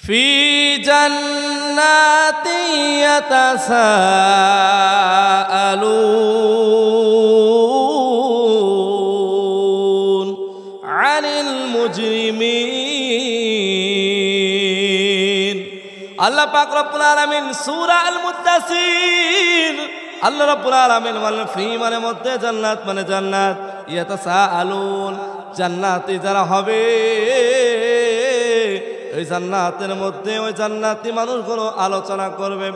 ফি জান্নাতি ইয়াতাসাআলুন আনিল মুজরিমিন। আল্লাহ পাক রব্বুল আলামিন সূরা আল মুদ্দাসির আল্লাহ রব্বুল আলামিন বলেন ফি মানে মধ্যে, জান্নাত মানে জান্নাত, ইয়াতাসাআলুন জান্নাতি যারা হবে ওই জান্নাতের মধ্যে ওই জান্নাতি মানুষগুলো আলোচনা করবে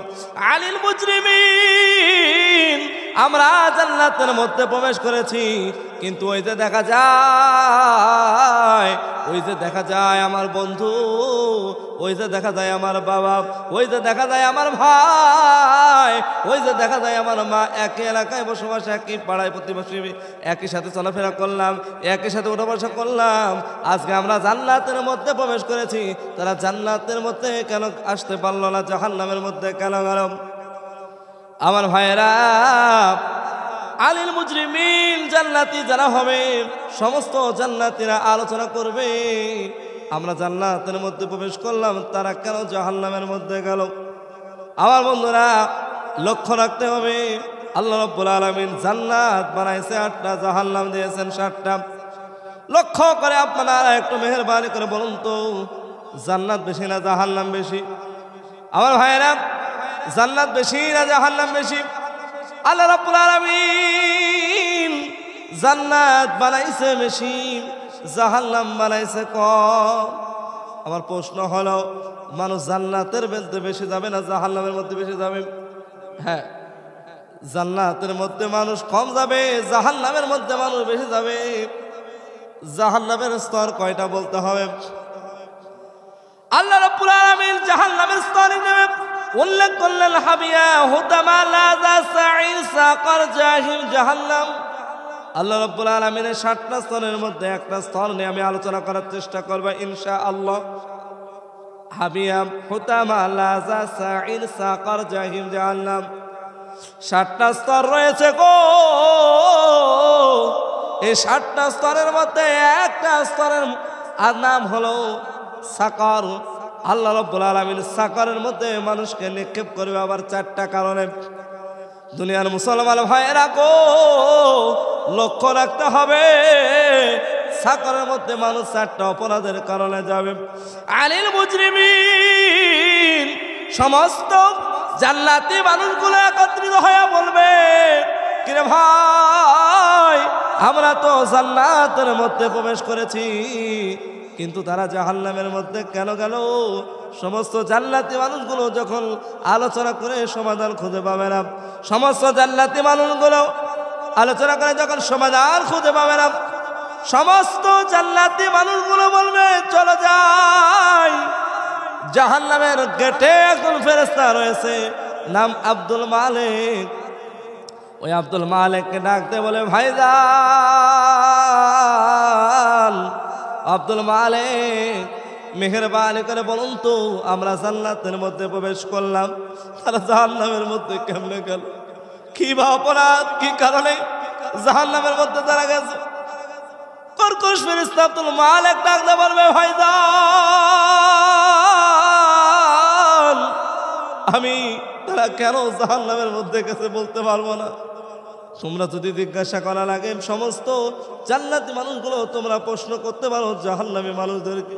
আনিল মুজরিমিন। আমরা জান্নাতের মধ্যে প্রবেশ করেছি, কিন্তু ওই যে দেখা যায় আমার বন্ধু, ওই যে দেখা যায় আমার বাবা, ওই যে দেখা যায় আমার ভাই, ওই যে দেখা যায় আমার মা, একই এলাকায় বসবাস, একই পাড়ায় প্রতিবেশী, একই সাথে চলাফেরা করলাম, একই সাথে ওঠা বসা করলাম। আজকে আমরা জান্নাতের মধ্যে প্রবেশ করেছি, তারা জান্নাতের মধ্যে কেন আসতে পারলো না, জাহান্নামের মধ্যে কেন গেল? আমার ভাইয়েরা, আলিল মুজরিমিন জান্নাতি যারা হবে সমস্ত জান্নাতীরা আলোচনা করবে আমরা জান্নাতের মধ্যে প্রবেশ করলাম, তারা কেন জাহান্নামের মধ্যে গেল? আমার বন্ধুরা লক্ষ্য রাখতে হবে, আল্লাহ রাব্বুল আলামিন জান্নাত বানাইছে 8টা, জাহান্নাম দিয়েছেন 7টা। লক্ষ্য করে আপনারা একটু মেহেরবানি করে বলুন তো, জান্নাত বেশি না জাহান্নাম বেশি? আমার ভাইয়েরা, জান্নাত বেশি না জাহান্নাম বেশি? আল্লাহ রাব্বুল আলামিন জান্নাত বানাইছে বেশি, জাহান্নাম বানাইছে কম। আমার প্রশ্ন হলো, মানুষ জান্নাতের মধ্যে বেশি যাবে না জাহান্নামের মধ্যে বেশি যাবে? হ্যাঁ, জান্নাতের মধ্যে মানুষ কম যাবে, জাহান্নামের মধ্যে মানুষ বেশি যাবে। জাহান্নামের স্তর কয়টা বলতে হবে? আল্লাহ রাব্বুল আলামিন জাহান্নামের স্তর উল্লেখ করলেন, হাবিয়া, হুতামা, লাযা, সাঈর, সাকার, জাহিম, জাহান্নাম। আল্লাহ রাব্বুল আলামিনের 7টা স্তরের মধ্যে একটা স্তর নিয়ে আমি আলোচনা করার চেষ্টা করব ইনশাআল্লাহ। হাবিয়া, হুতামা, লাযা, সাঈর, সাকার, জাহিম, জাহান্নাম, 7টা স্তর রয়েছে গো। এই 7টা স্তরের মধ্যে একটা স্তরের নাম হলো সাকার। আল্লাহ রাব্বুল আলামিন সাকারের মধ্যে মানুষকে নিক্ষেপ করবে আবার 4টা কারণে। দুনিয়ার মুসলমান ভাইয়েরা গো, লক্ষ্য রাখতে হবে, সাকারের মধ্যে মানুষ 4টা অপরাধের কারণে যাবে। আনিল মুজরিমিন সমস্ত জান্নাতি মানুষগুলো একত্রিত হয়ে বলবে, কিরে ভাই, আমরা তো জান্নাতের মধ্যে প্রবেশ করেছি, কিন্তু তারা জাহান্নামের মধ্যে কেন গেল? সমস্ত জান্নাতি মানুষগুলো যখন আলোচনা করে সমাধান খুঁজে পাবে না, সমস্ত জান্নাতি মানুষগুলো আলোচনা করে যখন সমাধান খুঁজে পাবে না, সমস্ত জান্নাতি মানুষগুলো বলবে চলে যাই। জাহান্নামের গেটে একজন ফেরেশতা রয়েছে, নাম আব্দুল মালিক। ওই আব্দুল মালিককে ডাকতে বলে, ভাইজান আব্দুল মালিক, মেহেরবানি করে বলুন তো, আমরা জান্নাতের মধ্যে প্রবেশ করলাম, তারা জাহান্নামের মধ্যে কেমনে গেল? কি বা অপরাধ, কি কারণে জাহান্নামের মধ্যে তারা গেছে? কর্কশ ফেরেশতা আব্দুল মালিক ডাকতে বলবে, ভাইজান আমি তারা কেন জাহান্নামের মধ্যে গেছে বলতে পারবো না। তোমরা যদি জিজ্ঞাসা করা লাগে সমস্ত জান্নাতি মানুষগুলো তোমরা প্রশ্ন করতে পারো জাহান্নামী মানুষদেরকে।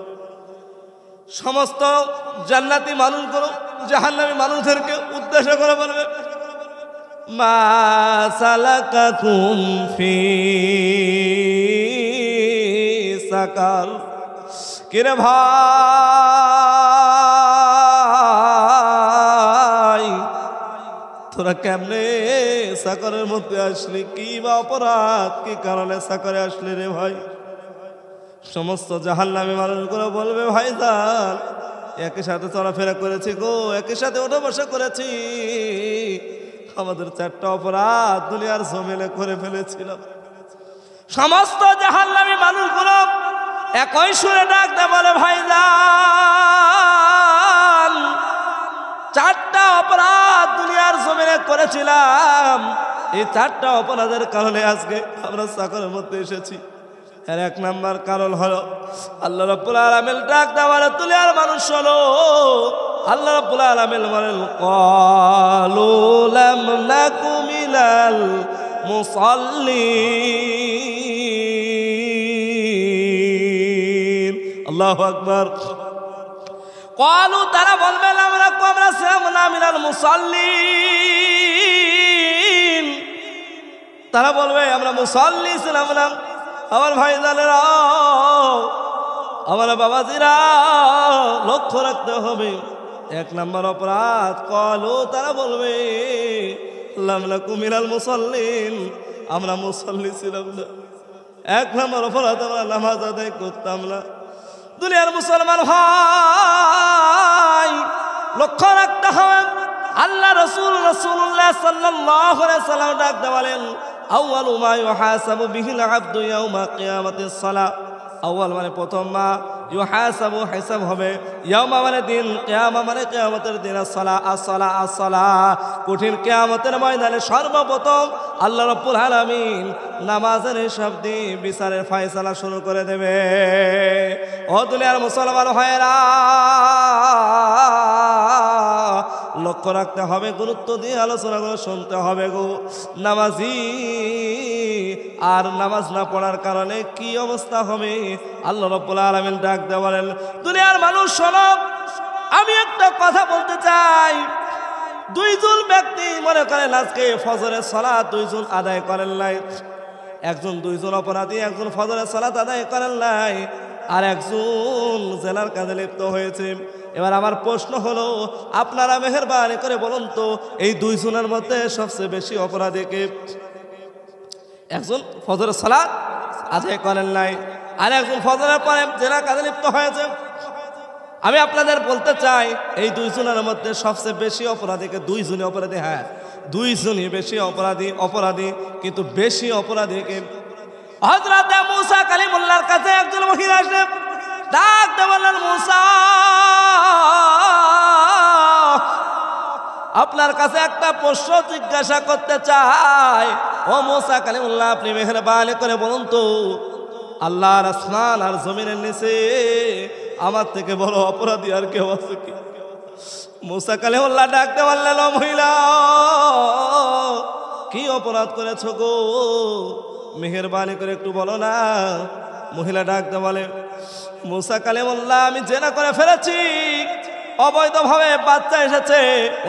সমস্ত জান্নাতি মানুষগুলো জাহান্নামী মানুষদেরকে উদ্দেশ্য করে বলবে, মা সালাকাকুম ফি সাকার। কিরে ভাই, তোরা কেমনে সাকারের মধ্যে আসলি? কি বা অপরাধ, কি কারণে সাকারে আসলি রে ভাই? সমস্ত জাহান্নামী মানুষগুলো বলবে, ভাইজান একই সাথে চলাফেরা করেছি গো, একই সাথে ওঠা বসা করেছি, আমাদের 4টা অপরাধ দুনিয়ার জমিনে করে ফেলেছিলাম। সমস্ত জাহান্নামী মানুষগুলো একই সুরে ডাকতে বলে, ভাইজান 4টা অপরাধ দুনিয়ার জমিনে করেছিলাম, এই 4টা অপরাধের কারণে আজকে আমরা সাকারের মধ্যে এসেছি। এর এক নাম্বার কারণ হলো আল্লাহ রাব্বুল আলামিন ডাক দেওয়ার তুলে আর মানুষ হলো আল্লাহ রাব্বুল আলামিন বলেন ক্বালু লাম নাকু মিনাল মুসাল্লিন। আল্লাহু আকবার। ক্বালু তারা বলবে আমরা ছিলাম না মিনাল মুসাল্লিন, তারা বলবে আমরা মুসাল্লি ছিলাম না। আমার ভাইজানেরা, আমার বাবাজিরা, লক্ষ্য রাখতে হবে এক নাম্বার অপরাধ ক্বালু তারা বলবে লাম নাকু মিনাল মুসাল্লিন, আমরা মুসাল্লি ছিলাম না। এক নাম্বার অপরাধ আমরা নামাজ আদায় করতাম না। দুনিয়ার মুসলমান ভাই লক্ষ্য রাখতে হবে আল্লাহ রাসূলুল্লাহ সাল্লাল্লাহু আলাইহি ওয়াসাল্লাম ডাকতে বলেন আউয়ালু মা ইউহাসাবু বিহিল আবদু ইয়াউমা কিয়ামাতিস সালাহ। আউয়াল মানে প্রথম, মা ইউহাসাবু হিসাব হবে, ইয়াউমা মানে দিন, কিয়ামা মানে কিয়ামতের দিন, as-সালাহ as-সালাহ as-সালাহ কঠিন কিয়ামতের ময়দানে সর্বপ্রথম আল্লাহ রাব্বুল আলামিন নামাজের হিসাব দিয়ে বিচারের ফয়সালা শুরু করে দেবে। ও দুনিয়ার মুসলমান ভাইয়েরা লক্ষ্য রাখতে হবে, গুরুত্ব দিয়ে আলোচনাগুলো শুনতে হবে গো। নামাজি আর নামাজ না পড়ার কারণে কি অবস্থা হবে আল্লাহ রাব্বুল আলামিন ডাক দিয়ে বলেন দুনিয়ার মানুষ শোনো, আমি একটা কথা বলতে চাই। দুইজন ব্যক্তি মনে করেন আজকে ফজরের সালাত দুইজন আদায় করেন নাই, একজন দুইজন অপরাধী, একজন ফজরের সালাত আদায় করেন নাই আর একজন জেনার কাজে লিপ্ত হয়েছে। এবার আমার প্রশ্ন হলো আপনারা মেহেরবানি করে বলুন তো এই দুইজনের মধ্যে সবচেয়ে বেশি অপরাধী কে? একজন ফজরের সালাত আদায় করেন নাই আর একজন ফজরের পরে জেনার কাজে লিপ্ত হয়েছে। আমি আপনাদের বলতে চাই এই দুইজনের মধ্যে সবচেয়ে বেশি অপরাধীকে, দুইজনই অপরাধী, হ্যাঁ দুইজনই বেশি অপরাধী কিন্তু বেশি অপরাধীকে হযরত মুসা কালিমুল্লাহর কাছে একজন মহিলা আসে, ডাক দিয়ে বললেন মুসা আপনার কাছে একটা প্রশ্ন জিজ্ঞাসা করতে চাই। ও মুসা কালিমুল্লাহ আপনি মেহেরবানি করে বলুন তো আল্লাহর আসমান আর জমিনের নিচে আমার থেকে বড় অপরাধী আর কেউ আছে কি? মুসা কালিমুল্লাহ ডাক দিয়ে বললেন ও মহিলা কি অপরাধ করেছো গো, মেহেরবানি করে একটু বলো না। মহিলা ডাক দিয়ে বলে মুসা কালিমুল্লাহ আমি জেনা করে ফেলেছি, অবৈধভাবে বাচ্চা এসেছে,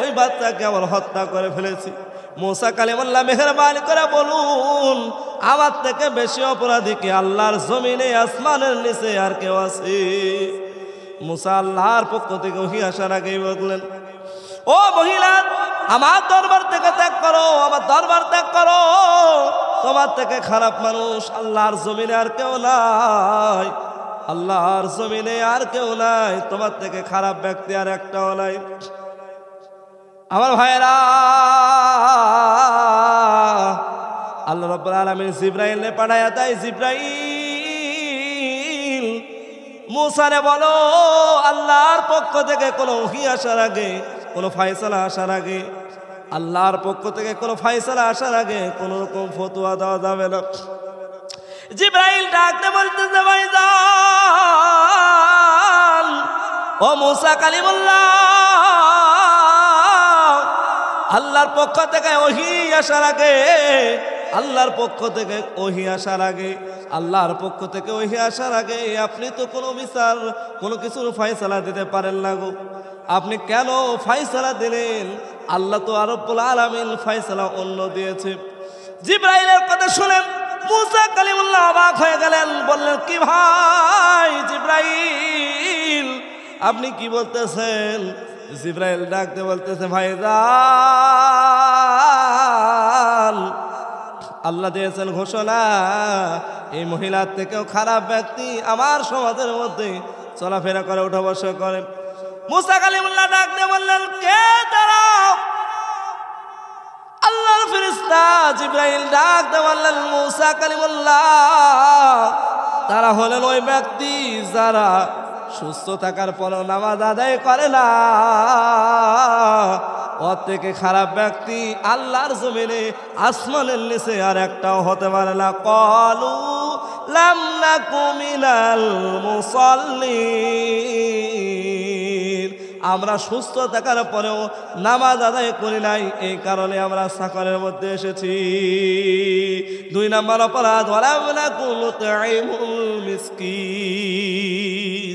ওই বাচ্চাকে আমার হত্যা করে ফেলেছি। মুসা কালিমুল্লাহ মেহেরবানি করে বলুন আমার থেকে বেশি অপরাধী কি আল্লাহর জমিনে আসমানের নিচে আর কেউ আছে? মুসা আল্লাহর পক্ষ থেকে ওহী আসার আগেই বললেন ও মহিলা আমার দরবার থেকে ত্যাগ করো, আমার দরবার ত্যাগ করো, তোমার থেকে খারাপ মানুষ আল্লাহর জমিনে আর কেউ নাই, আল্লাহর জমিনে আর কেউ নাই, তোমার থেকে খারাপ ব্যক্তি আর একটাও নাই। আমার ভাইরা আল্লাহ রাব্বুল আলামিন জিবরাইলে পাঠায়া দেয়, জিবরাইল মুসারে বলো আল্লাহর পক্ষ থেকে কোনো ওহী আসার আগে, কোনো ফয়সালা আসার আগে, আল্লাহর পক্ষ থেকে কোনো ফয়সালা আসার আগে কোনো রকম ফতোয়া দেওয়া যাবে না। জিবরাইল ডাকতে বলতেছে ভাইজান ও মুসা কালিমুল্লাহ আল্লাহর পক্ষ থেকে ওহী আসার আগে, আল্লাহর পক্ষ থেকে ওহী আসার আগে, আল্লাহর পক্ষ থেকে ওহী আসার আগে আপনি তো কোনো বিচার কোনো কিছুর ফয়সালা দিতে পারেন না গো, আপনি কেন ফয়সালা দিলেন? আল্লাহ তো রব্বুল আলামিন ফয়সালা অন্য দিয়েছে। জিবরাইলের কথা শুনেন মুসা কালিমুল্লাহ অবাক হয়ে গেলেন, বললেন কি ভাই জিবরাইল আপনি কি বলতেছেন? জিবরাইল ডাকতে বলতেছে ভাইজান আল্লাহ দিয়েছেন ঘোষণা এই মহিলার থেকেও খারাপ ব্যক্তি আমার সমাজের মধ্যে চলাফেরা করে, উঠা বসা করে। মুসা কালিমুল্লাহ ডাকতে বললেন কে তারা? আল্লাহর ফেরেশতা জিবরাইল ডাকতে বললেন মুসা কালিমুল্লাহ তারা হলেন ওই ব্যক্তি যারা সুস্থ থাকার পরও নামাজ আদায় করে না, ওর থেকে খারাপ ব্যক্তি আল্লাহর জমিনে আসমানের নিচে আর একটাও হতে পারে না। ক্বালু লাম নাকু মিনাল মুসাল্লিন, আমরা সুস্থ থাকার পরেও নামাজ আদায় করি নাই, এই কারণে আমরা সাকারের মধ্যে এসেছি। 2 নম্বর অপরাধ ওয়ালাম নাকু নুতঈমুল মিসকিন,